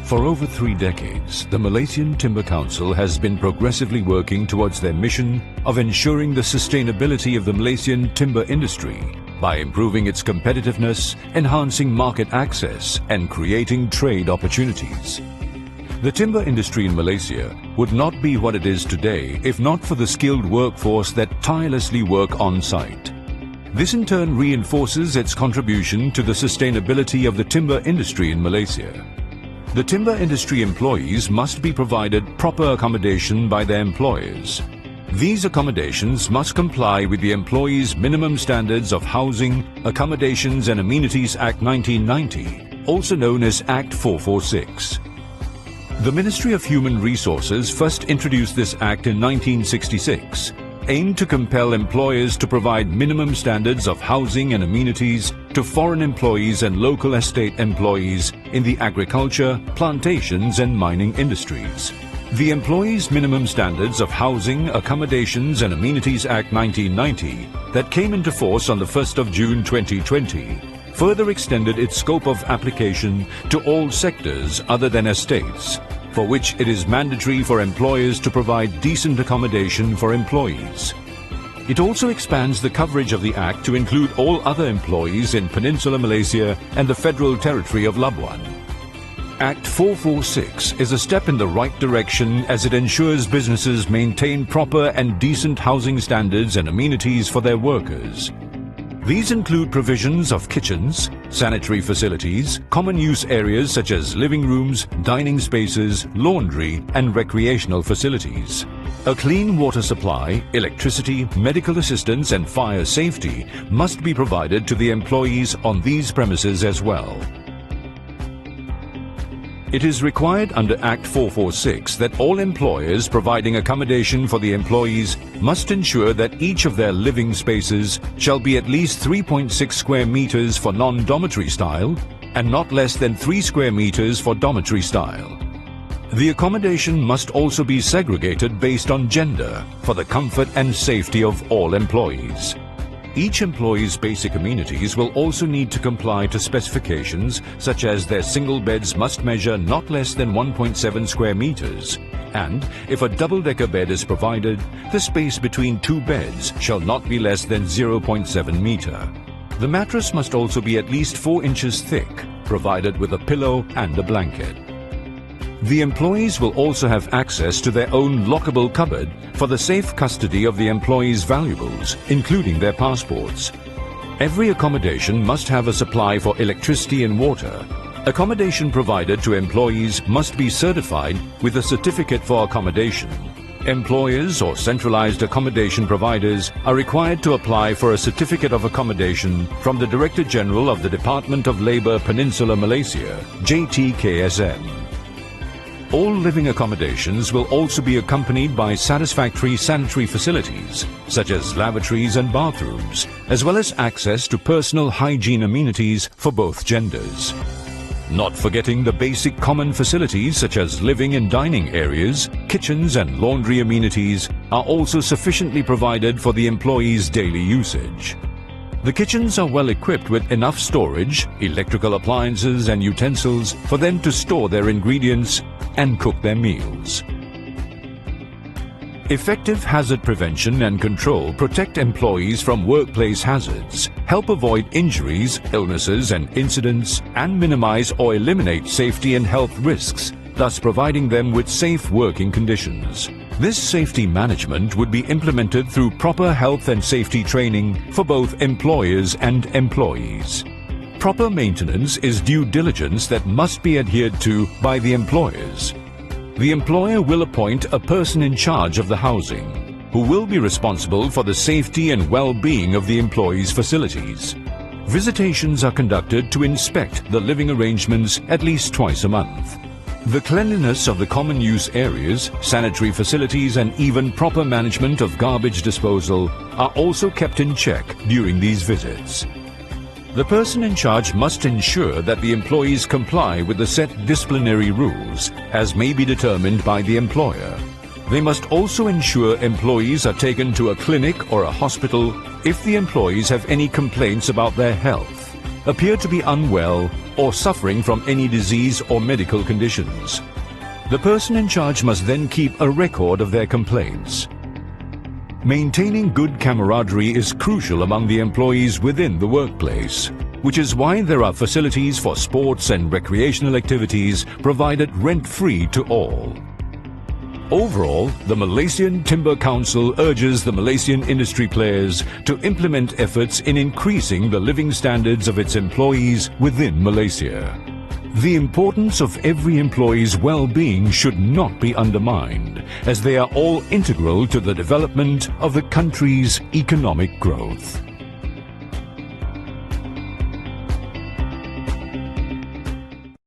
For over 3 decades, the Malaysian Timber Council has been progressively working towards their mission of ensuring the sustainability of the Malaysian timber industry by improving its competitiveness, enhancing market access, and creating trade opportunities. The timber industry in Malaysia would not be what it is today if not for the skilled workforce that tirelessly work on-site. This in turn reinforces its contribution to the sustainability of the timber industry in Malaysia. The timber industry employees must be provided proper accommodation by their employers. These accommodations must comply with the Employees' Minimum Standards of Housing, Accommodations and Amenities Act 1990, also known as Act 446. The Ministry of Human Resources first introduced this act in 1966, aimed to compel employers to provide minimum standards of housing and amenities to foreign employees and local estate employees in the agriculture, plantations and mining industries. The Employees' Minimum Standards of Housing, Accommodations and Amenities Act 1990 that came into force on the 1st of June 2020 further extended its scope of application to all sectors other than estates, for which it is mandatory for employers to provide decent accommodation for employees. It also expands the coverage of the Act to include all other employees in Peninsular Malaysia and the Federal Territory of Labuan. Act 446 is a step in the right direction as it ensures businesses maintain proper and decent housing standards and amenities for their workers. These include provisions of kitchens, sanitary facilities, common use areas such as living rooms, dining spaces, laundry and recreational facilities. A clean water supply, electricity, medical assistance and fire safety must be provided to the employees on these premises as well. It is required under Act 446 that all employers providing accommodation for the employees must ensure that each of their living spaces shall be at least 3.6 square meters for non-dormitory style and not less than 3 square meters for dormitory style. The accommodation must also be segregated based on gender for the comfort and safety of all employees. Each employee's basic amenities will also need to comply to specifications such as their single beds must measure not less than 1.7 square meters, and if a double-decker bed is provided, the space between 2 beds shall not be less than 0.7 meter. The mattress must also be at least 4 inches thick, provided with a pillow and a blanket. The employees will also have access to their own lockable cupboard for the safe custody of the employees' valuables, including their passports. Every accommodation must have a supply for electricity and water. Accommodation provided to employees must be certified with a certificate for accommodation. Employers or centralized accommodation providers are required to apply for a certificate of accommodation from the Director General of the Department of Labour Peninsular Malaysia, JTKSM. All living accommodations will also be accompanied by satisfactory sanitary facilities, such as lavatories and bathrooms, as well as access to personal hygiene amenities for both genders. Not forgetting the basic common facilities such as living and dining areas, kitchens and laundry amenities are also sufficiently provided for the employees' daily usage. The kitchens are well equipped with enough storage, electrical appliances and utensils for them to store their ingredients and cook their meals. Effective hazard prevention and control protect employees from workplace hazards, help avoid injuries, illnesses and incidents, and minimize or eliminate safety and health risks, thus providing them with safe working conditions. This safety management would be implemented through proper health and safety training for both employers and employees. Proper maintenance is due diligence that must be adhered to by the employers. The employer will appoint a person in charge of the housing, who will be responsible for the safety and well-being of the employees' facilities. Visitations are conducted to inspect the living arrangements at least twice a month. The cleanliness of the common use areas, sanitary facilities and even proper management of garbage disposal are also kept in check during these visits. The person in charge must ensure that the employees comply with the set disciplinary rules as may be determined by the employer. They must also ensure employees are taken to a clinic or a hospital if the employees have any complaints about their health. appear to be unwell or suffering from any disease or medical conditions. The person in charge must then keep a record of their complaints. Maintaining good camaraderie is crucial among the employees within the workplace, which is why there are facilities for sports and recreational activities provided rent-free to all. Overall, the Malaysian Timber Council urges the Malaysian industry players to implement efforts in increasing the living standards of its employees within Malaysia. The importance of every employee's well-being should not be undermined, as they are all integral to the development of the country's economic growth.